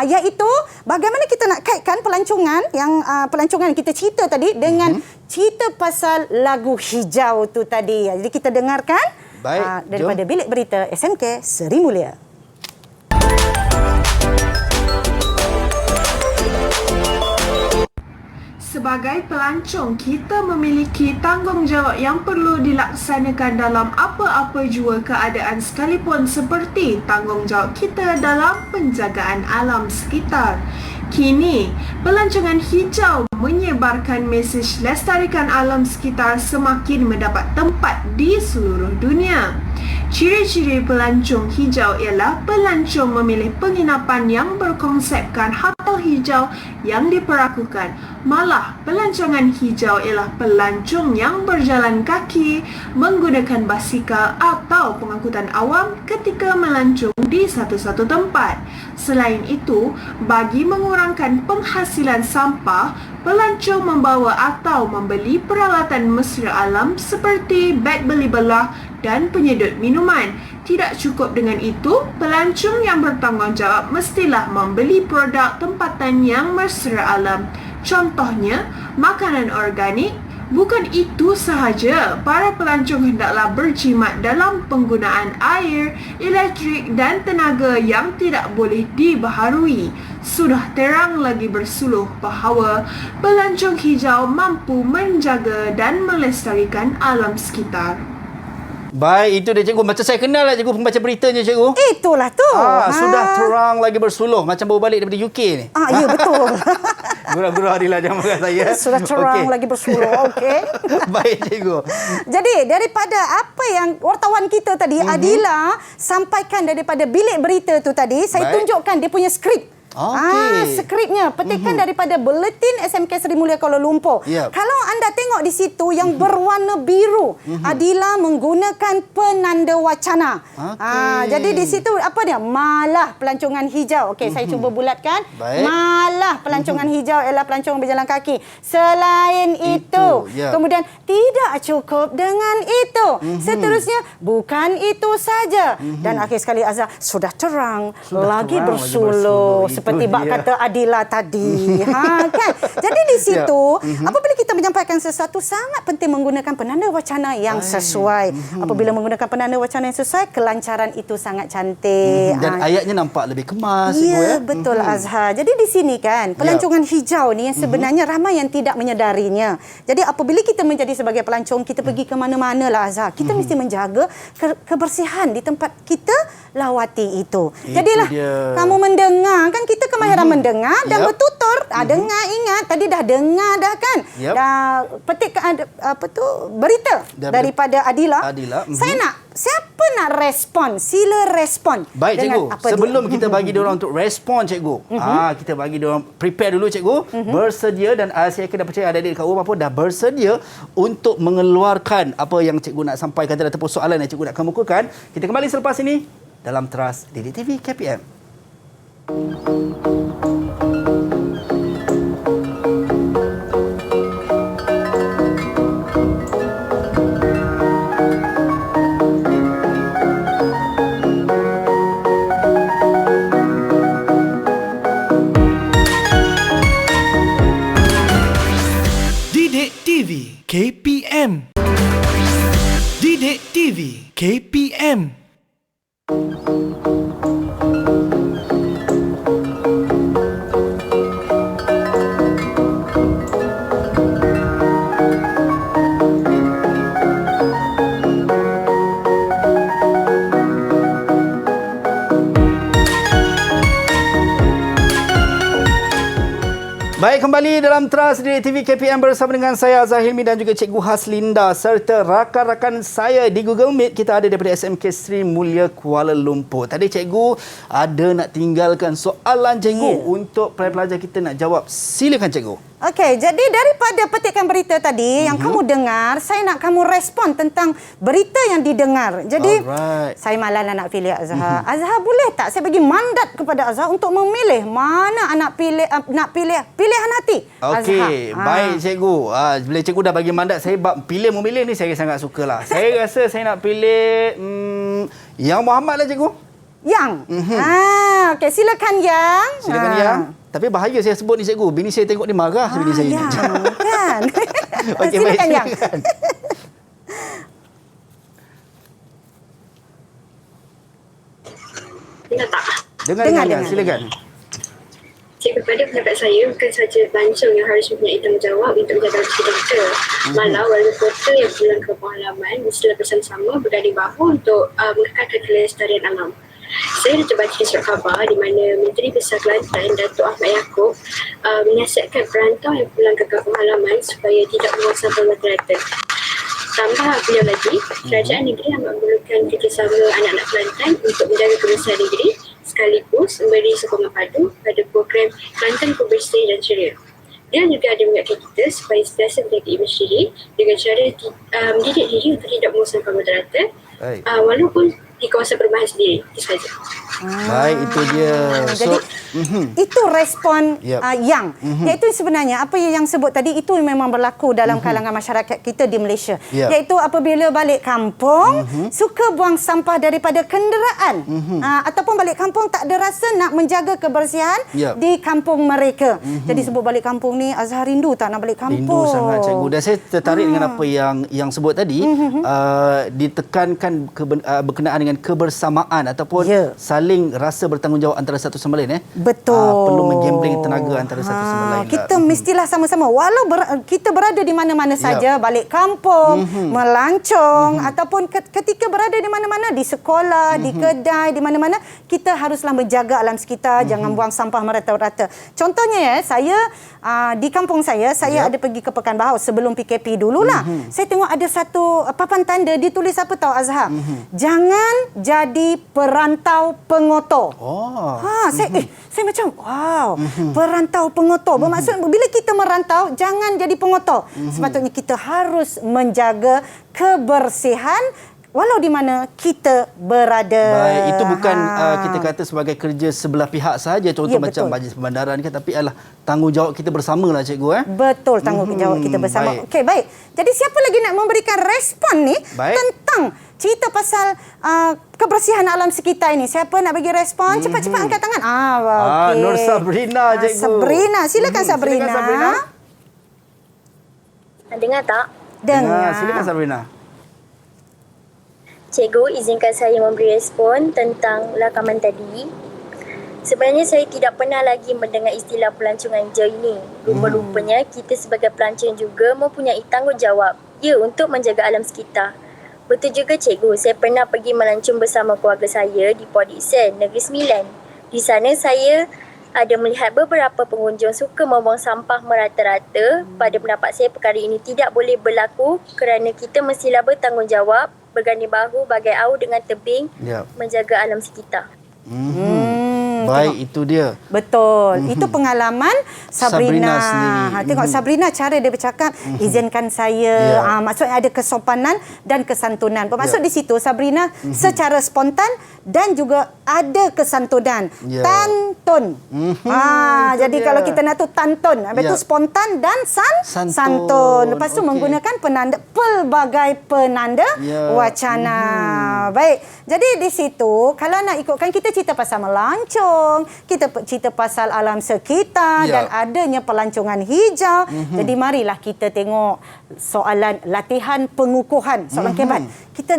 iaitu bagaimana kita nak kaitkan pelancongan yang kita cerita tadi dengan cerita pasal lagu hijau tu tadi. Jadi kita dengarkan daripada Bilik Berita SMK Seri Mulia. Sebagai pelancong, kita memiliki tanggungjawab yang perlu dilaksanakan dalam apa-apa jua keadaan sekalipun, seperti tanggungjawab kita dalam penjagaan alam sekitar. Kini, pelancongan hijau menyebarkan mesej lestarikan alam sekitar semakin mendapat tempat di seluruh dunia. Ciri-ciri pelancong hijau ialah pelancong memilih penginapan yang berkonsepkan hotel hijau yang diperakukan. Malah, pelancongan hijau ialah pelancong yang berjalan kaki, menggunakan basikal atau pengangkutan awam ketika melancong di satu-satu tempat. Selain itu, bagi mengurangkan penghasilan sampah, pelancong membawa atau membeli peralatan mesra alam seperti beg beli belah dan penyedut minuman. Tidak cukup dengan itu, pelancong yang bertanggungjawab mestilah membeli produk tempatan yang mesra alam. Contohnya, makanan organik, Bukan itu sahaja, para pelancong hendaklah berjimat dalam penggunaan air, elektrik dan tenaga yang tidak boleh dibaharui. Sudah terang lagi bersuluh bahawa pelancong hijau mampu menjaga dan melestarikan alam sekitar. Baik, itu dia cikgu. Macam saya kenal lah cikgu pembaca beritanya cikgu. Itulah tu. Sudah terang lagi bersuluh. Macam baru balik daripada UK ni. Ya betul. Gurau-gurau Adila jangan marah saya. Sudah terang lagi bersuluh. Okey. Baik cikgu. Jadi daripada apa yang wartawan kita tadi Adila sampaikan daripada bilik berita tu tadi, saya tunjukkan dia punya skrip. Skripnya petikan daripada Buletin SMK Seri Mulia Kuala Lumpur. Kalau anda tengok di situ yang berwarna biru, Adila menggunakan penanda wacana. Jadi di situ apa dia? Malah pelancongan hijau. Okey, saya cuba bulatkan. Malah pelancongan hijau ialah pelancongan berjalan kaki. Selain itu, kemudian tidak cukup dengan itu. Seterusnya bukan itu saja. Dan akhir sekali Azhar, sudah terang lagi bersuluh. Seperti bak kata Adila tadi. Kan? Jadi di situ, apabila kita menyampaikan sesuatu, sangat penting menggunakan penanda wacana yang sesuai. Apabila menggunakan penanda wacana yang sesuai, kelancaran itu sangat cantik. Dan ayatnya nampak lebih kemas. Ya, betul Azhar. Jadi di sini kan, pelancongan hijau ni yang sebenarnya ramai yang tidak menyedarinya. Jadi apabila kita menjadi sebagai pelancong, kita pergi ke mana-mana lah Azhar. Kita mesti menjaga kebersihan di tempat kita lawati itu. Jadilah kamu mendengar kan, kita kemahiran mendengar dan bertutur. Dengar, ingat tadi dah dengar dah kan. Dah petik berita daripada Adila. Saya nak, siapa nak respon? Sila respon. Baik cikgu, sebelum kita bagi diorang untuk respon cikgu, kita bagi diorang prepare dulu cikgu, bersedia, dan saya kena percaya adik-adik kat rumah pun dah bersedia untuk mengeluarkan apa yang cikgu nak sampaikan ataupun soalan yang cikgu nak kemukakan. Kita kembali selepas ini dalam Teras Didik TV KPM. Didik TV KPM. Didik TV KPM. Baik, kembali dalam Teras Didik TV KPM bersama dengan saya Azhar Hilmi dan juga Cikgu Haslinda serta rakan-rakan saya di Google Meet. Kita ada daripada SMK Seri Mulia Kuala Lumpur. Tadi cikgu ada nak tinggalkan soalan cikgu untuk pelajar kita nak jawab. Silakan cikgu. Okey, jadi daripada petikan berita tadi yang kamu dengar, saya nak kamu respon tentang berita yang didengar. Jadi, saya malah nak pilih Azhar. Azhar boleh tak saya bagi mandat kepada Azhar untuk memilih mana anak pilih pilihan hati Okey, baik cikgu. Bila cikgu dah bagi mandat, saya pilih memilih ni saya sangat sukalah. Saya rasa saya nak pilih Yang Muhammad lah cikgu. Yang. Okey, silakan Yang. Silakan Yang. Tapi bahaya saya sebut ni cikgu. Bini saya tengok dia marah bini saya ni. Kan. Okey, silakan baik, Yang. Dengar tak? Dengar. Silakan. Cikgu, pada pendapat saya, bukan sahaja pelancong yang harus mempunyai tanggungjawab untuk menjaga kita. Malah warga kota yang pulang ke kampung halaman mestilah bersama-sama berganding bahu untuk mengekalkan kelestarian alam. Saya dah terbaca surat khabar di mana Menteri Besar Kelantan Datuk Ahmad Yaakob menasihatkan perantau yang pulang ke kampung halaman supaya tidak buang sampah rata-rata. Tambah beliau lagi, kerajaan negeri amat memerlukan kerjasama anak-anak Kelantan untuk menjaga kebersihan negeri sekaligus memberi sokongan padu pada program Kelantan Pembersih dan Ceria. Dia juga ada mengingatkan kita supaya sentiasa menjaga imej diri dengan cara mendidik diri untuk tidak buang sampah rata-rata walaupun di kawasan perumahan sendiri. Itu sahaja. Baik, itu dia. Jadi itu respon yang iaitu sebenarnya apa yang sebut tadi itu memang berlaku dalam kalangan masyarakat kita di Malaysia. Iaitu apabila balik kampung suka buang sampah daripada kenderaan ataupun balik kampung tak ada rasa nak menjaga kebersihan di kampung mereka. Jadi sebut balik kampung ni, Azhar rindu tak nak balik kampung? Rindu sangat, cikgu. Dan saya tertarik dengan apa yang sebut tadi, ditekankan berkenaan dengan kebersamaan ataupun saling rasa bertanggungjawab antara satu sama lain. Betul. Perlu menggambling tenaga antara satu sama lain. Kita mestilah sama-sama walau kita berada di mana-mana saja, balik kampung, melancong ataupun ketika berada di mana-mana, di sekolah, di kedai, di mana-mana, kita haruslah menjaga alam sekitar, jangan buang sampah merata-rata. Contohnya saya di kampung saya ada pergi ke Pekanbaru sebelum PKP dululah. Saya tengok ada satu papan tanda ditulis apa tahu Azhar? Jangan jadi perantau pengotor. Saya macam wow, perantau pengotor. Bermaksud bila kita merantau jangan jadi pengotor. Sepatutnya kita harus menjaga kebersihan walau di mana kita berada. Baik, itu bukan kita kata sebagai kerja sebelah pihak sahaja, contoh macam Majlis Perbandaran kan, tapi adalah tanggungjawab kita bersamalah, cikgu. Betul, tanggungjawab kita bersama. Okey, baik. Jadi siapa lagi nak memberikan respon ni tentang cerita pasal kebersihan alam sekitar ini? Siapa nak bagi respon? Cepat-cepat angkat tangan. Okey. Nur Sabrina, cikgu. Sabrina, silakan Sabrina. Silakan Sabrina. Dengar tak? Dengar. Silakan Sabrina. Cikgu, izinkan saya memberi respon tentang rakaman tadi. Sebenarnya saya tidak pernah lagi mendengar istilah pelancongan hijau ini. Rupa-rupanya kita sebagai pelancong juga mempunyai tanggungjawab untuk menjaga alam sekitar. Betul juga cikgu, saya pernah pergi melancong bersama keluarga saya di Port Dickson, Negeri Sembilan. Di sana saya ada melihat beberapa pengunjung suka membuang sampah merata-rata. Pada pendapat saya, perkara ini tidak boleh berlaku kerana kita mestilah bertanggungjawab, berganding bahu bagai au dengan tebing menjaga alam sekitar. Baik, itu dia. Betul. Itu pengalaman Sabrina sendiri. Tengok Sabrina cara dia bercakap, izinkan saya. Maksudnya ada kesopanan dan kesantunan. Bermaksud di situ Sabrina secara spontan dan juga ada kesantunan. Tantun. Jadi kalau kita nak tu tantun, habis tu spontan dan santun. Lepas tu menggunakan penanda, pelbagai penanda wacana. Baik. Jadi di situ kalau nak ikutkan, kita cerita pasal melancong, kita cerita pasal alam sekitar dan adanya pelancongan hijau. Jadi marilah kita tengok soalan latihan pengukuhan, soalan kebat.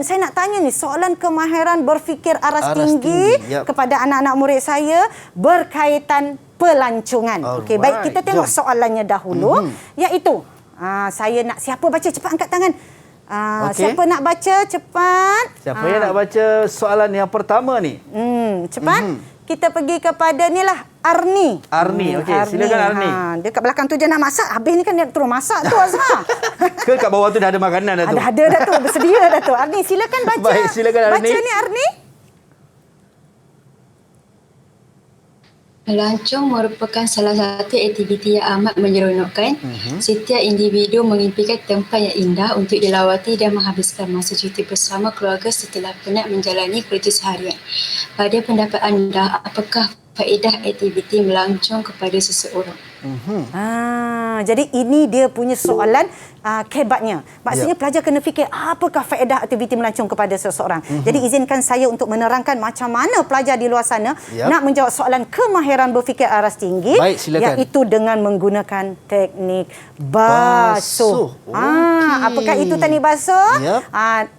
Saya nak tanya ni, soalan kemahiran berfikir aras tinggi kepada anak-anak murid saya berkaitan pelancongan. Okey, baik, kita tengok soalannya dahulu, iaitu saya nak, siapa baca cepat angkat tangan. Siapa nak baca cepat? Siapa yang nak baca soalan yang pertama ni? Cepat. Kita pergi kepada ni lah, Arni. Okey, silakan Arni. Dia kat belakang tu je nak masak. Habis ni kan dia terus masak tu Azhar. Ke kat bawah tu dah ada makanan dah tu? Ada dah tu, bersedia dah tu. Arni, silakan baca. Baik, silakan Arni. Baca ni Arni. Melancong merupakan salah satu aktiviti yang amat menyeronokkan. Setiap individu mengimpikan tempat yang indah untuk dilawati dan menghabiskan masa cuti bersama keluarga setelah penat menjalani kerja seharian. Pada pendapat anda, apakah faedah aktiviti melancong kepada seseorang? Jadi ini dia punya soalan kebatnya. Maksudnya pelajar kena fikir apakah faedah aktiviti melancong kepada seseorang. Jadi izinkan saya untuk menerangkan macam mana pelajar di luar sana nak menjawab soalan kemahiran berfikir aras tinggi. Baik, silakan. Iaitu dengan menggunakan teknik basuh. Apakah itu teknik basuh?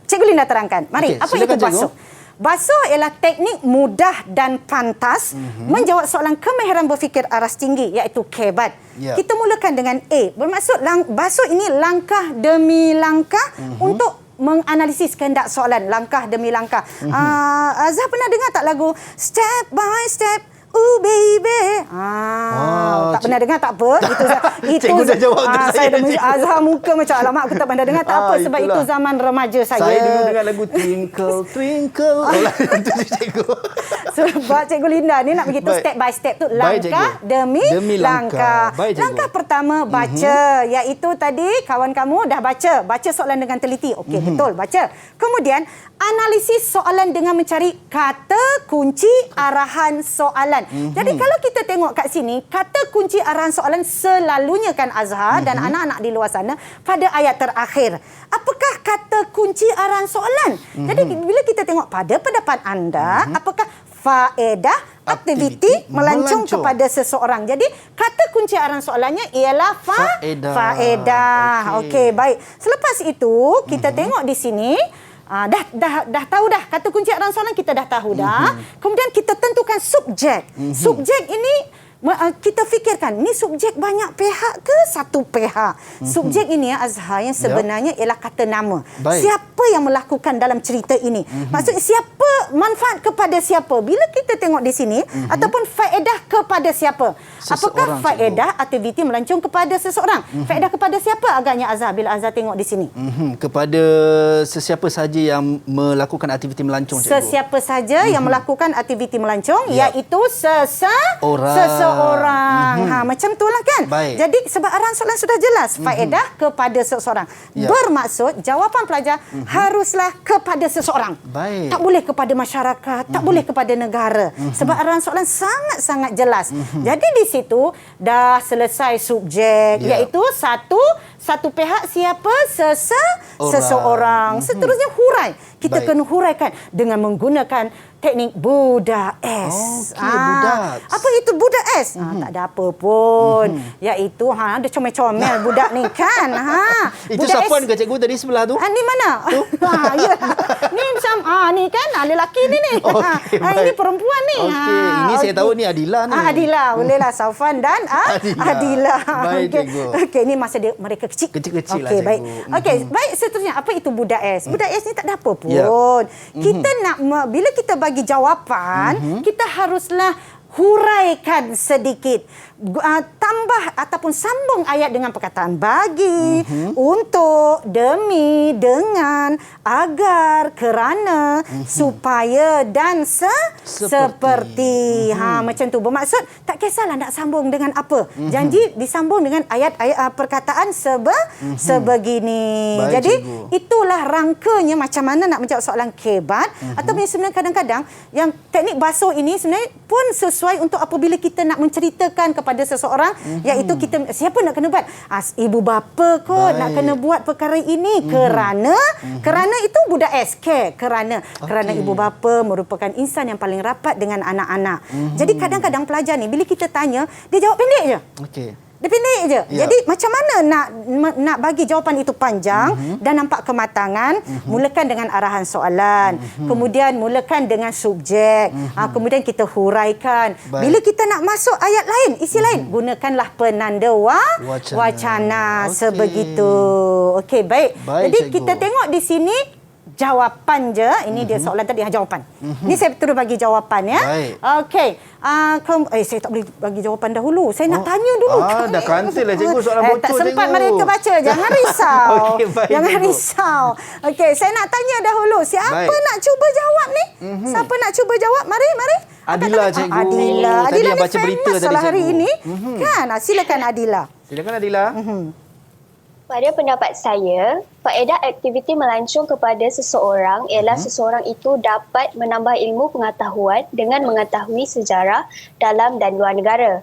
Cikgu Linda terangkan. Mari, apa itu basuh? Basuh ialah teknik mudah dan pantas menjawab soalan kemahiran berfikir aras tinggi, iaitu kebat. Kita mulakan dengan A. Bermaksud basuh ini langkah demi langkah untuk menganalisis kehendak soalan, langkah demi langkah. Azhar pernah dengar tak lagu Step by Step baby. Tak pernah dengar tak apa. Itu Cikgu dah jawab untuk saya dah cikgu. Azhar muka macam alamak aku tak pernah dengar tak apa sebab itulah. itu zaman remaja saya. Saya dulu dengar lagu Twinkle Twinkle. Itu cikgu. Sebab Cikgu Linda ni nak begitu Baik. step by step tu, Baik, langkah cikgu. demi langkah. Baik, cikgu. Langkah pertama baca, iaitu tadi kawan kamu dah baca soalan dengan teliti. Okey, betul baca. Kemudian analisis soalan dengan mencari kata kunci arahan soalan. Jadi kalau kita tengok kat sini, kata kunci arahan soalan selalunya kan Azhar dan anak-anak di luar sana pada ayat terakhir. Apakah kata kunci arahan soalan? Jadi bila kita tengok pada pendapat anda, apakah faedah aktiviti melancong kepada seseorang. Jadi kata kunci arahan soalannya ialah faedah. Okey, baik. Selepas itu kita tengok di sini dah tahu dah kata kunci arahan soalan kita dah tahu dah. Kemudian kita tentukan subjek. Subjek ini kita fikirkan, ni subjek banyak pihak ke satu pihak? Subjek ini Azhar yang sebenarnya ialah kata nama. Baik. Siapa yang melakukan dalam cerita ini? Maksudnya siapa, manfaat kepada siapa? Bila kita tengok di sini, ataupun faedah kepada siapa? Apakah faedah aktiviti melancong kepada seseorang? Faedah kepada siapa agaknya Azhar bila Azhar tengok di sini? Kepada sesiapa saja yang melakukan aktiviti melancong, cikgu. Sesiapa saja yang melakukan aktiviti melancong, iaitu seseorang. Macam itulah kan. Baik. Jadi sebab arahan soalan sudah jelas, faedah kepada seseorang. Bermaksud jawapan pelajar haruslah kepada seseorang. Baik. Tak boleh kepada masyarakat, tak boleh kepada negara. Sebab arahan soalan sangat-sangat jelas. Jadi di situ dah selesai subjek, iaitu satu pihak siapa? Seseorang. Seterusnya hurai. Kita kena huraikan dengan menggunakan teknik budak S. Budak. Apa itu budak S? Tak ada apa pun. Iaitu ada comel-comel budak ni kan. Itu Budak Safwan S. ke cikgu tadi sebelah tu? Ni mana? Ya. Ni macam ni kan lelaki ni. Ini perempuan ni. Ini saya tahu ni Adila ni. Adila, bolehlah Safwan dan Adila. Baik, cikgu. Okey, ni masa mereka kecil. Kecil-kecil lah, Okey, cikgu. baik. Okey, baik, seterusnya apa itu budak S? Budak S ni tak ada apa pun. Kita nak bila kita bagi jawapan, kita haruslah huraikan sedikit, tambah ataupun sambung ayat dengan perkataan bagi, untuk, demi, dengan, agar, kerana, supaya dan seperti. Macam tu bermaksud tak kisahlah nak sambung dengan apa. Janji disambung dengan ayat-ayat perkataan sebegini. Baik, jadi cikgu. itulah rangkanya macam mana nak menjawab soalan kebat. Ataupun sebenarnya kadang-kadang yang teknik basuh ini sebenarnya pun sesuai untuk apabila kita nak menceritakan kepada seseorang, iaitu kita siapa nak kena buat? Ibu bapa kot nak kena buat perkara ini kerana itu budak S, kerana ibu bapa merupakan insan yang paling rapat dengan anak-anak. Jadi kadang-kadang pelajar ni bila kita tanya, dia jawab pendek je. Okey. Dia pendek je. Jadi macam mana nak bagi jawapan itu panjang dan nampak kematangan? Mulakan dengan arahan soalan. Kemudian mulakan dengan subjek. Kemudian kita huraikan. Bila kita nak masuk ayat lain, isi lain, gunakanlah penanda wacana. Sebegitu. Okey, baik. Jadi cikgu. kita tengok di sini jawapan je. Ini dia soalan tadi, jawapan. Ini saya terus bagi jawapan ya. Baik. Okey. Saya tak boleh bagi jawapan dahulu. Saya nak tanya dulu. Dah kantil lah cikgu soalan bocor, tak sempat cikgu. mereka baca. Jangan risau. Okey, baik, Jangan cikgu. risau. Okey, saya nak tanya dahulu. Siapa Baik. nak cuba jawab ni? Siapa nak cuba jawab? Mari. Adila, cikgu. Adila. Tadi Adila yang ni baca berita famous tadi, lah hari cikgu. ini. Kan? Silakan Adila. Silakan Adila. Pada pendapat saya, faedah aktiviti melancong kepada seseorang ialah seseorang itu dapat menambah ilmu pengetahuan dengan mengetahui sejarah dalam dan luar negara.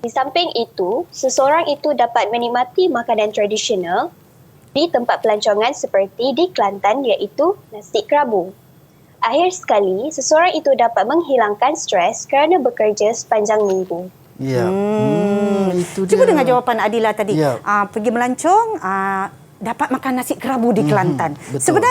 Di samping itu, seseorang itu dapat menikmati makanan tradisional di tempat pelancongan seperti di Kelantan iaitu nasi kerabu. Akhir sekali, seseorang itu dapat menghilangkan stres kerana bekerja sepanjang minggu. Ya. Itu dia. Cuba dengar jawapan Adila tadi. Ya. Pergi melancong, dapat makan nasi kerabu di Kelantan. Betul.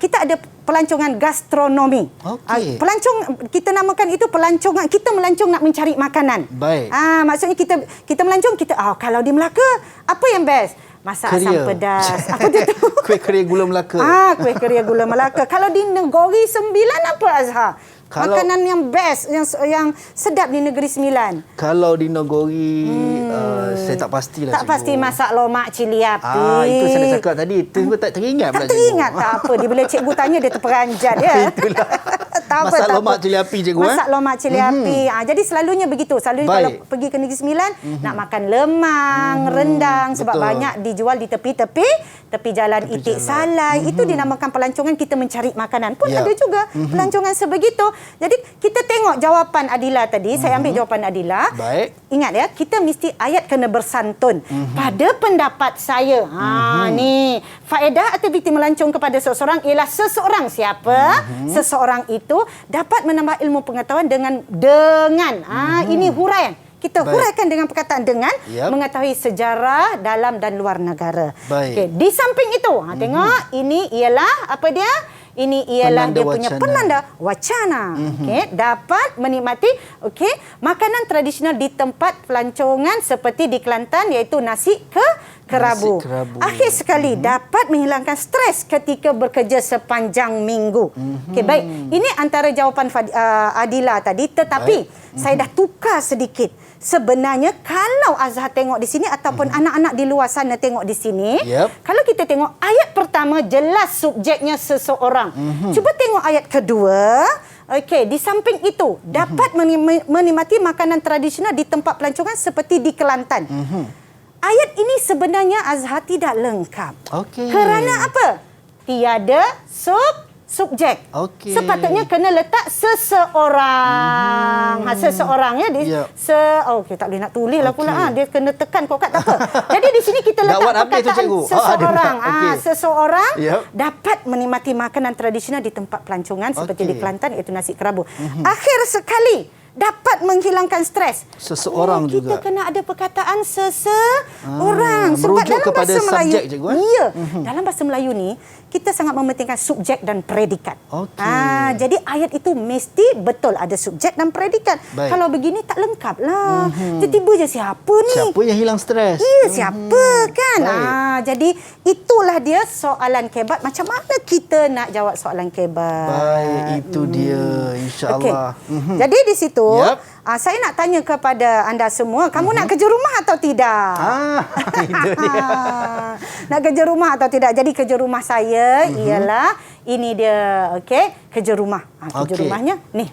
Kita ada pelancongan gastronomi. Okey. Pelancong, kita namakan itu pelancongan. Kita melancong nak mencari makanan. Baik. Maksudnya kita melancong, kalau di Melaka, apa yang best? Masak asam pedas. Apa dia tu? Kuih keria gula Melaka. Kuih keria gula Melaka. Kalau di Negeri Sembilan apa Azhar? Makanan yang best, yang sedap di Negeri Sembilan. Kalau di Nogori, saya tak pastilah. Tak pasti masak lomak cili api. Itu saya nak cakap tadi. Itu tak teringat pula. Tak teringat tak apa. Bila cikgu tanya dia terperanjat ya. Itulah. Tak apa, Masak tak lomak apa. cili api cikgu. Masak lomak cili api. Jadi selalunya begitu. Selalunya kalau pergi ke Negeri Sembilan nak makan lemang, rendang sebab banyak dijual di tepi jalan Itik Salai. Itu dinamakan pelancongan kita mencari makanan. Pun ada juga pelancongan sebegitu. Jadi kita tengok jawapan Adila tadi. Saya ambil jawapan Adila. Baik. Ingat ya, kita mesti ayat kena bersantun. Pada pendapat saya, ni faedah aktiviti melancong kepada seseorang ialah seseorang siapa? Seseorang itu dapat menambah ilmu pengetahuan dengan ini huraian. Kita huraikan dengan perkataan dengan mengetahui sejarah dalam dan luar negara. Okey, di samping itu, tengok ini ialah apa dia? Ini ialah penanda dia punya penanda wacana. Okey, dapat menikmati makanan tradisional di tempat pelancongan seperti di Kelantan iaitu nasi kerabu. Akhir sekali dapat menghilangkan stres ketika bekerja sepanjang minggu. Okey, baik. Ini antara jawapan Adila tadi, tetapi saya dah tukar sedikit. Sebenarnya kalau Azhar tengok di sini ataupun anak-anak di luar sana tengok di sini, kalau kita tengok ayat pertama jelas subjeknya seseorang. Cuba tengok ayat kedua. Okey, di samping itu dapat menikmati makanan tradisional di tempat pelancongan seperti di Kelantan. Ayat ini sebenarnya Azhar tidak lengkap. Kerana apa? Tiada subjek. Sepatutnya kena letak seseorang. Seseorang ya. Tak boleh nak tulis lah pula. Dia kena tekan kau kat tak apa. Jadi di sini kita letak perkataan seseorang. Seseorang dapat menikmati makanan tradisional di tempat pelancongan seperti di Kelantan iaitu nasi kerabu. Akhir sekali dapat menghilangkan stres. Seseorang juga. Kita kena ada perkataan seseorang. Sebab dalam bahasa Melayu, subjek, cikgu, dalam bahasa Melayu ni kita sangat mementingkan subjek dan predikat. Jadi ayat itu mesti betul ada subjek dan predikat. Kalau begini tak lengkap lah. Tiba-tiba je siapa ni? Siapa yang hilang stres? Siapa kan? Jadi itulah dia soalan kebat. Macam mana kita nak jawab soalan kebat? Baik, itu dia. InsyaAllah. Jadi di situ saya nak tanya kepada anda semua, kamu nak kerja rumah atau tidak? Itu dia. Nak kerja rumah atau tidak? Jadi kerja rumah saya ialah ini dia, kerja rumah. Kerja rumahnya ni.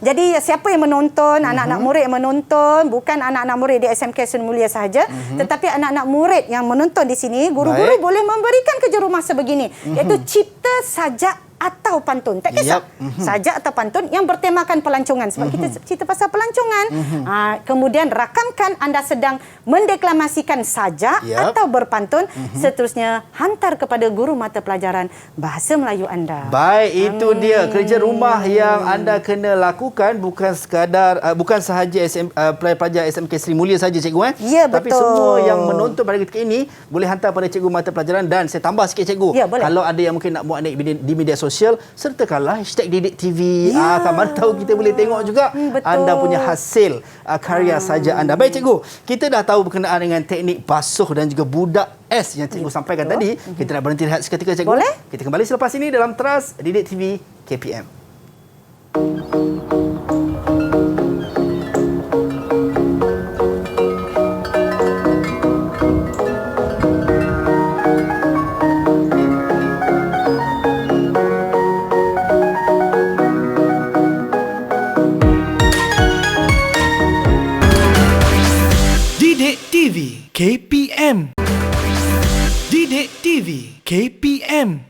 Jadi siapa yang menonton, anak-anak murid yang menonton, bukan anak-anak murid di SMK Seri Mulia sahaja, tetapi anak-anak murid yang menonton di sini, guru-guru boleh memberikan kerja rumah sebegini, iaitu cipta sajak atau pantun. Tak kisah. Sajak atau pantun yang bertemakan pelancongan. Sebab kita cerita pasal pelancongan. Kemudian rakamkan anda sedang mendeklamasikan sajak atau berpantun. Seterusnya hantar kepada guru mata pelajaran bahasa Melayu anda. Baik, itu dia kerja rumah yang anda kena lakukan, bukan sekadar bukan sahaja pelajar SMK Seri Mulia saja, cikgu. Ya, tapi betul. semua yang menonton pada ketika ini boleh hantar pada cikgu mata pelajaran. Dan saya tambah sikit, cikgu. Kalau ada yang mungkin nak buat naik di media sosial, sertakanlah hashtag Didik TV. Mana tahu kita boleh tengok juga anda punya hasil karya saja anda. Baik, cikgu, kita dah tahu berkenaan dengan teknik basuh dan juga budak es yang cikgu sampaikan tadi. Kita nak berhenti rehat seketika, cikgu. Boleh? Kita kembali selepas ini dalam Teras Didik TV KPM. TV KPM. Didik TV KPM.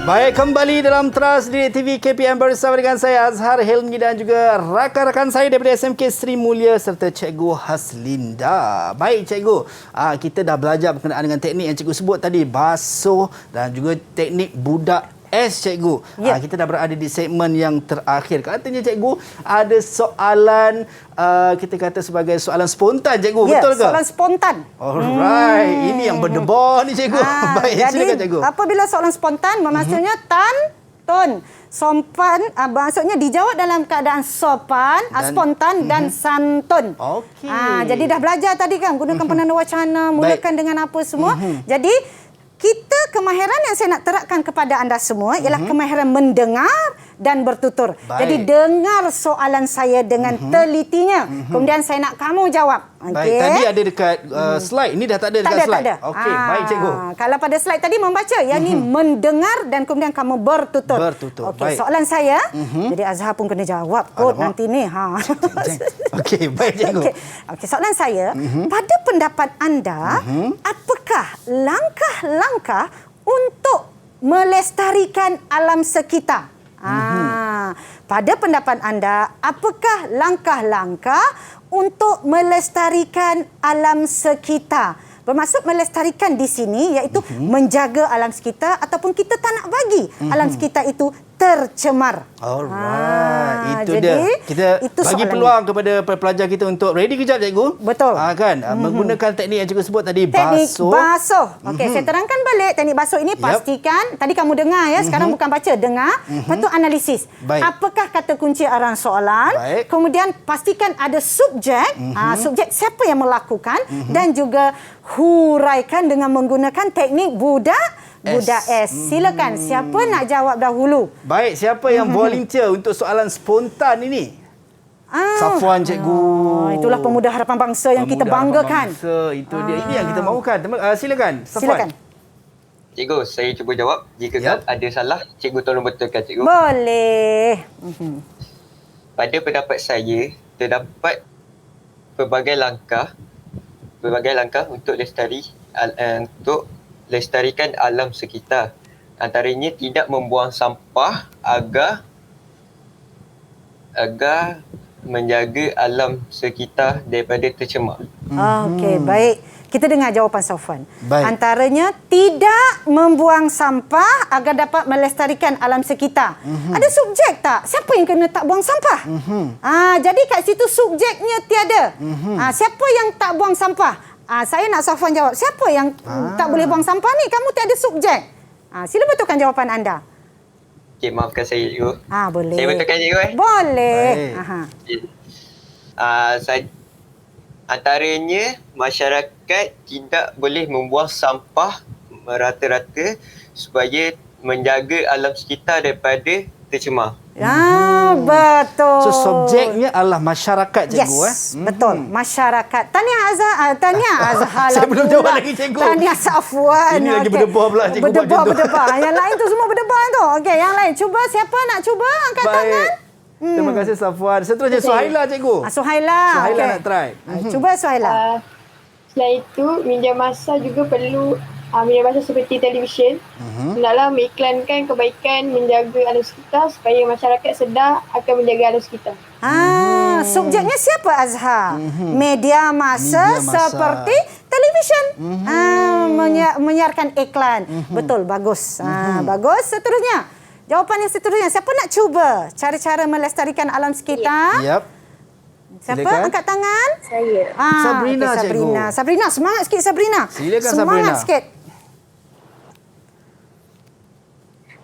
Baik, kembali dalam Teras Didik TV KPM bersama dengan saya Azhar Hilmi dan juga rakan-rakan saya daripada SMK Seri Mulia serta Cikgu Haslinda. Baik, Cikgu, kita dah belajar berkenaan dengan teknik yang Cikgu sebut tadi, basuh dan juga teknik budak S, cikgu. Ya. Kita dah berada di segmen yang terakhir. Katanya cikgu ada soalan kita kata sebagai soalan spontan, cikgu. Ya, betul ke? soalan spontan. Alright. Ini yang berdebar ni, cikgu. Baik, jadi, silakan cikgu. Apabila soalan spontan maksudnya ton, sopan, maksudnya dijawab dalam keadaan sopan, spontan dan santun. Okey. Jadi dah belajar tadi kan gunakan penanda wacana, mulakan dengan apa semua. Jadi kita kemahiran yang saya nak terapkan kepada anda semua ialah kemahiran mendengar dan bertutur. Baik. Jadi dengar soalan saya dengan telitinya. Kemudian saya nak kamu jawab. Baik, Okey. tadi ada dekat slide. Ini dah tak ada dekat slide. Tak ada. Okey, baik cikgu. Kalau pada slide tadi membaca, yang ni mendengar dan kemudian kamu bertutur. Bertutur. Okey, Baik. soalan saya, jadi Azhar pun kena jawab kot nanti ni. Okey, baik cikgu. Okey, soalan saya, pada pendapat anda, apakah langkah-langkah untuk melestarikan alam sekitar? Pada pendapat anda, apakah langkah-langkah untuk melestarikan alam sekitar? Bermaksud melestarikan di sini iaitu menjaga alam sekitar ataupun kita tak nak bagi alam sekitar itu tercemar. Alright, itu jadi, dia. Kita itu bagi soalannya. peluang kepada pelajar kita untuk ready kejap, cikgu. Betul. Kan? Menggunakan teknik yang cikgu sebut tadi, Teknik basuh. basuh. Okey, saya terangkan balik teknik basuh ini. Pastikan, tadi kamu dengar ya, sekarang bukan baca, dengar. Lepas tu analisis. Baik. Apakah kata kunci arang soalan? Baik. Kemudian pastikan ada subjek. Subjek siapa yang melakukan. Dan juga huraikan dengan menggunakan teknik budak S. Silakan, siapa nak jawab dahulu? Baik, siapa yang volunteer untuk soalan spontan ini? Safwan, cikgu. Itulah pemuda harapan bangsa yang kita banggakan. Itu dia. Ini yang kita mahukan. Silakan, Safwan. Silakan. Cikgu, saya cuba jawab. Jika ada salah, cikgu tolong betulkan, cikgu. Boleh. Pada pendapat saya, terdapat pelbagai langkah untuk lestarikan alam sekitar. Antaranya tidak membuang sampah agar menjaga alam sekitar daripada tercemar. Okey, baik. Kita dengar jawapan Safwan. Baik. Antaranya tidak membuang sampah agar dapat melestarikan alam sekitar. Ada subjek tak? Siapa yang kena tak buang sampah? Jadi kat situ subjeknya tiada. Siapa yang tak buang sampah? Saya nak Safwan jawab. Siapa yang tak boleh buang sampah ni? Kamu tiada subjek. Sila betulkan jawapan anda. Okey, maafkan saya, cikgu. Boleh. Saya betulkan, cikgu. Boleh. Antaranya, masyarakat tidak boleh membuang sampah merata-rata supaya menjaga alam sekitar daripada tercemar. Betul. So, subjeknya adalah masyarakat, cikgu. Yes, betul. Masyarakat. Tahniah Azhar. Saya belum jawab lagi, cikgu. Tahniah Safwan. Ini lagi berdebar pula, cikgu. Berdebar. Yang lain tu semua berdebar tu. Okey, yang lain. Cuba, siapa nak cuba angkat tangan? Terima kasih, Safwan. Seterusnya, Suhaila, cikgu. Suhaila. Suhaila nak try. Cuba, Suhaila. Selain itu, media massa juga perlu media massa seperti televisyen hendaklah mengiklankan kebaikan menjaga alam sekitar supaya masyarakat sedar akan menjaga alam sekitar. Subjeknya siapa, Azhar? Media massa seperti televisyen. Menyiarkan iklan. Betul, bagus. Bagus. Seterusnya. Jawapan yang seterusnya. Siapa nak cuba cara-cara melestarikan alam sekitar? Siapa? Silakan. Angkat tangan. Saya. Sabrina, cikgu. Sabrina, semangat sikit Sabrina. Silakan, semangat Sabrina. sikit.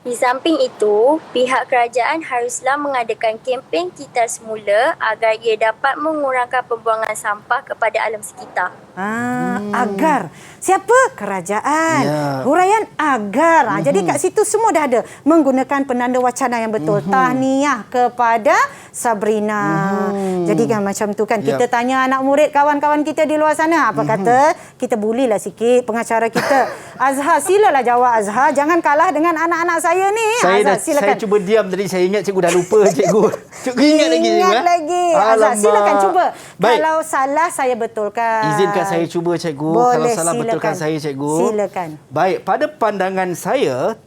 Di samping itu, pihak kerajaan haruslah mengadakan kempen Kita Semula agar ia dapat mengurangkan pembuangan sampah kepada alam sekitar. Agar. Siapa? Kerajaan. Huraian agar. Jadi kat situ semua dah ada. Menggunakan penanda wacana yang betul. Tahniah kepada Sabrina. Jadi kan macam tu kan. Kita tanya anak murid kawan-kawan kita di luar sana. Apa kata? Kita bulilah sikit pengacara kita. Azhar, silalah jawab Azhar. Jangan kalah dengan anak-anak saya ni. Azhar, silakan. Saya cuba diam tadi. Saya ingat cikgu dah lupa, cikgu. Cikgu ingat lagi, cikgu. Ingat lagi. Azhar, silakan cuba. Baik. Kalau salah, saya betulkan. Izinkan saya cuba, cikgu. Boleh, kalau salah, silakan. betulkan saya, cikgu. Silakan. Baik, pada pandangan saya,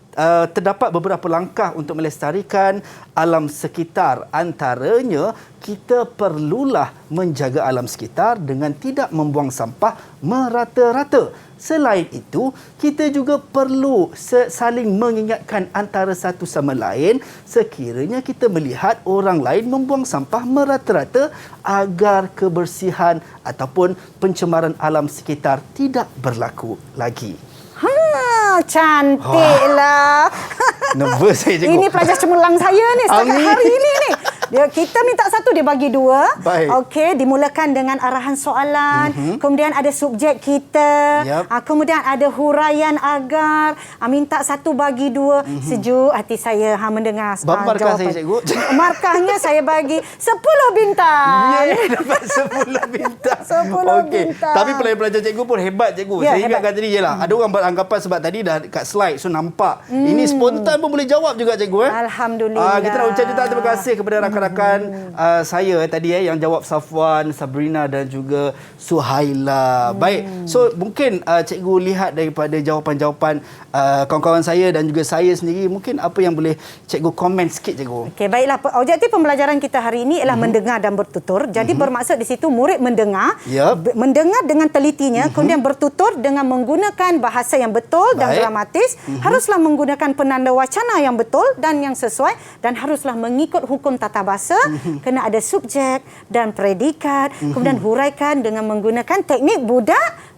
terdapat beberapa langkah untuk melestarikan alam sekitar. Antaranya, kita perlulah menjaga alam sekitar dengan tidak membuang sampah merata-rata. Selain itu, kita juga perlu saling mengingatkan antara satu sama lain sekiranya kita melihat orang lain membuang sampah merata-rata agar kebersihan ataupun pencemaran alam sekitar tidak berlaku lagi. Cantiklah. Nervous saya, cikgu. Ini pelajar cemerlang saya ni setakat hari ini ni. Kita minta satu, dia bagi dua. Baik. Okey, dimulakan dengan arahan soalan. Kemudian ada subjek kita. Kemudian ada huraian agar. Minta satu bagi dua. Sejuk hati saya mendengar berapa markah jawapan. saya, cikgu? Markahnya saya bagi 10 bintang. Dapat 10 bintang. 10 bintang. Tapi pelajar-pelajar cikgu pun hebat, cikgu. Ya, Saya hebat. ingatkan tadi je lah. Ada orang beranggapan sebab tadi dah kat slide, so nampak. Ini spontan pun boleh jawab juga, cikgu. Alhamdulillah. Kita nak ucap jutaan terima kasih kepada rakan-rakan saya tadi yang jawab, Safwan, Sabrina dan juga Suhaila. Baik, so mungkin cikgu lihat daripada jawapan-jawapan kawan-kawan saya dan juga saya sendiri, mungkin apa yang boleh cikgu komen sikit, cikgu? Okey, baiklah. Objektif pembelajaran kita hari ini ialah mendengar dan bertutur. Jadi bermaksud di situ murid mendengar, mendengar dengan telitinya, kemudian bertutur dengan menggunakan bahasa yang betul dan dramatis, haruslah menggunakan penanda wacana yang betul dan yang sesuai, dan haruslah mengikut hukum tata bahasa, kena ada subjek dan predikat, kemudian huraikan dengan menggunakan teknik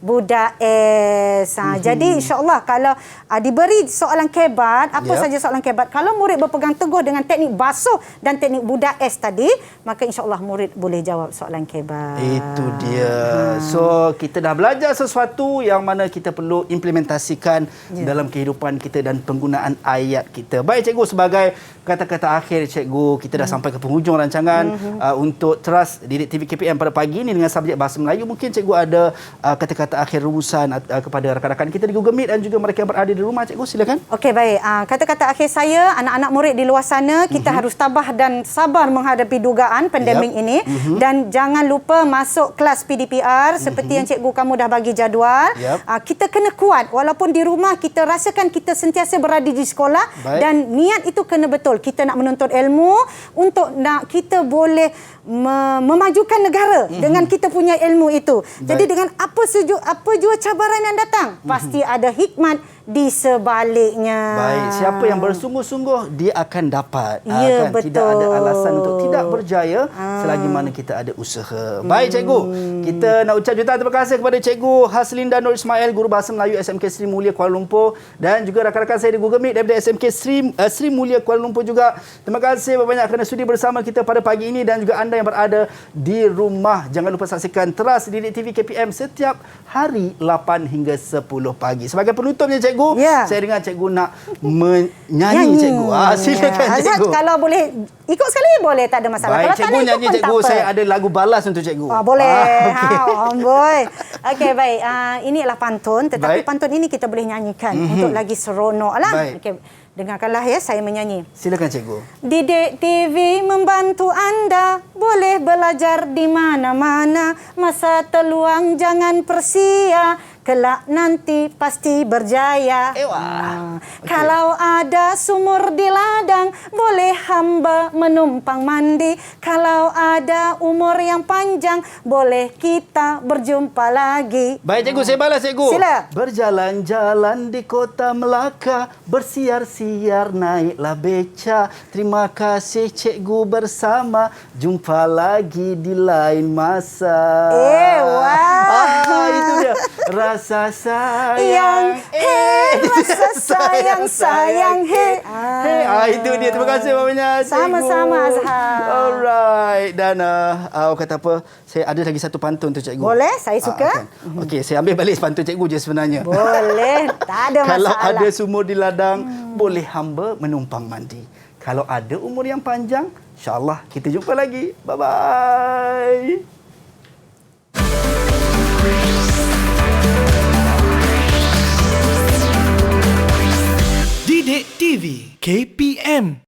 budak S. Jadi insya-Allah kalau diberi soalan kebat, apa saja soalan kebat, kalau murid berpegang teguh dengan teknik basuh dan teknik budak S tadi, maka insya-Allah murid boleh jawab soalan kebat. Itu dia. So, kita dah belajar sesuatu yang mana kita perlu implementasikan dalam kehidupan kita dan penggunaan ayat kita. Baik, cikgu, sebagai kata-kata akhir, cikgu, kita dah sampai ke penghujung rancangan untuk Teras Didik TV KPM pada pagi ini dengan subjek Bahasa Melayu. Mungkin cikgu ada kata-kata akhir rumusan kepada rakan-rakan kita di Google Meet dan juga mereka yang berada di rumah, cikgu, silakan. Okey, baik. Kata-kata akhir saya, anak-anak murid di luar sana, kita harus tabah dan sabar menghadapi dugaan pandemik ini, dan jangan lupa masuk kelas PDPR seperti yang cikgu kamu dah bagi jadual. Kita kena kuat walaupun di rumah, kita rasakan kita sentiasa berada di sekolah. Dan niat itu kena betul. Kita nak menuntut ilmu untuk nak kita boleh memajukan negara dengan kita punya ilmu itu. Jadi dengan apa jua cabaran yang datang, pasti ada hikmat di sebaliknya. Baik, siapa yang bersungguh-sungguh dia akan dapat. Ya, betul. Tidak ada alasan untuk tidak berjaya selagi mana kita ada usaha. Baik, cikgu. Kita nak ucap jutaan terima kasih kepada Cikgu Haslinda Nur Ismail, Guru Bahasa Melayu SMK Sri Mulia Kuala Lumpur, dan juga rakan-rakan saya di Google Meet daripada SMK Sri Mulia Kuala Lumpur juga. Terima kasih banyak kerana sudi bersama kita pada pagi ini, dan juga anda yang berada di rumah. Jangan lupa saksikan Teras Didik TV KPM setiap hari 8 hingga 10 pagi. Sebagai penutupnya, cikgu, saya dengar cikgu nak menyanyi, cikgu. Silakan, cikgu. Kalau boleh ikut sekali boleh, tak ada masalah. Baik, kalau cikgu tak nyanyi, cikgu. Saya ada lagu balas untuk cikgu. Boleh. Amboi. Okey, baik. Ini adalah pantun, tetapi pantun ini kita boleh nyanyikan untuk lagi seronok lah. Okey, dengarkanlah ya, saya menyanyi. Silakan, cikgu. Didik TV membantu anda, boleh belajar di mana-mana. Masa terluang jangan persia, kelak nanti pasti berjaya. Kalau ada sumur di ladang, boleh hamba menumpang mandi. Kalau ada umur yang panjang, boleh kita berjumpa lagi. Baik, cikgu, saya balas, cikgu. Sila. Berjalan-jalan di kota Melaka, bersiar-siar naiklah beca. Terima kasih, cikgu, bersama. Jumpa lagi di lain masa. Itu dia. Rasa sayang, rasa sayang, sayang, itu dia. Terima kasih banyak, cikgu. Sama-sama, Azhar. Alright. Dan kata apa, saya ada lagi satu pantun untuk cikgu. Boleh, saya suka. Okey, saya ambil balik pantun cikgu je sebenarnya. Boleh, tak ada masalah. Kalau ada sumur di ladang, boleh hamba menumpang mandi. Kalau ada umur yang panjang, insya-Allah kita jumpa lagi. Bye-bye. Didik TV KPM